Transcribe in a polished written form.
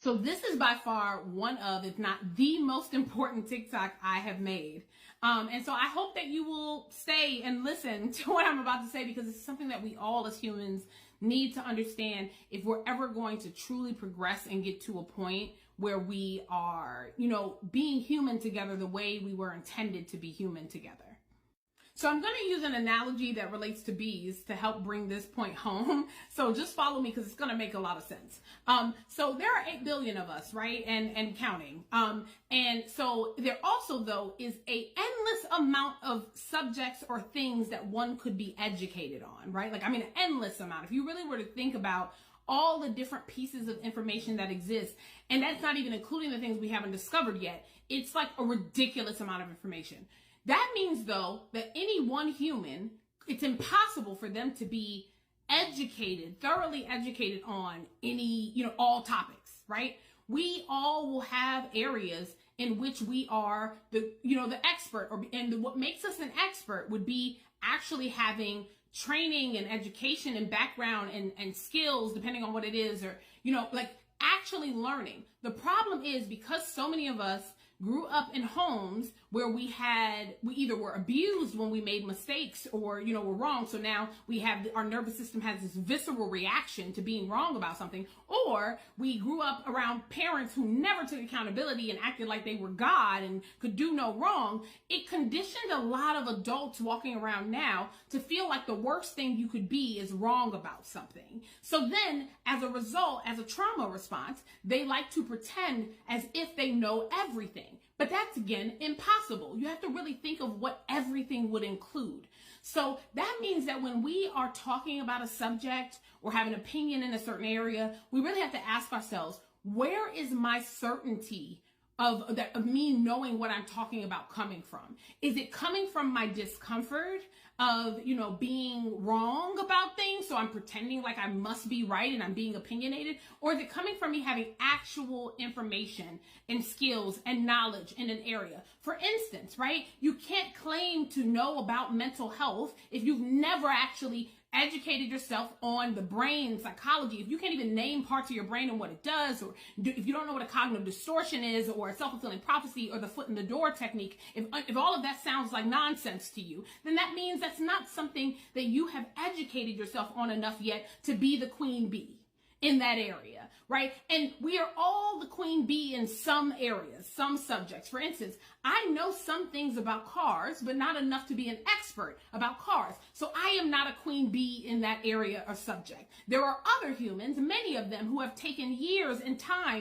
So this is by far one of, if not the most important TikTok I have made. And so I hope that you will stay and listen to what I'm about to say, because it's something that we all as humans need to understand if we're ever going to truly progress and get to a point where we are, being human together the way we were intended to be human together. So I'm going to use an analogy that relates to bees to help bring this point home. So just follow me because it's going to make a lot of sense. So there are 8 billion of us, right? And counting. And so there also, though, is an endless amount of subjects or things that one could be educated on, right? An endless amount. If you really were to think about all the different pieces of information that exist, and that's not even including the things we haven't discovered yet, it's like a ridiculous amount of information. That means, though, that any one human, it's impossible for them to be educated, thoroughly educated on all topics, right? We all will have areas in which we are the expert, and what makes us an expert would be actually having training and education and background and skills, depending on what it is, or, actually learning. The problem is, because so many of us grew up in homes where we either were abused when we made mistakes or, were wrong. So now our nervous system has this visceral reaction to being wrong about something, or we grew up around parents who never took accountability and acted like they were God and could do no wrong. It conditioned a lot of adults walking around now to feel like the worst thing you could be is wrong about something. So then, as a result, as a trauma response, they like to pretend as if they know everything. But that's, again, impossible. You have to really think of what everything would include. So that means that when we are talking about a subject or have an opinion in a certain area, we really have to ask ourselves, where is my certainty of me knowing what I'm talking about coming from? Is it coming from my discomfort of, being wrong about things? So I'm pretending like I must be right and I'm being opinionated? Or is it coming from me having actual information and skills and knowledge in an area? For instance, right? You can't claim to know about mental health if you've never actually educated yourself on the brain psychology. If you can't even name parts of your brain and what it does, or if you don't know what a cognitive distortion is, or a self-fulfilling prophecy, or the foot in the door technique, if all of that sounds like nonsense to you, then that means that's not something that you have educated yourself on enough yet to be the queen bee in that area, right? And we are all the queen bee in some areas, some subjects. For instance, I know some things about cars, but not enough to be an expert about cars. So I am not a queen bee in that area or subject. There are other humans, many of them, who have taken years and time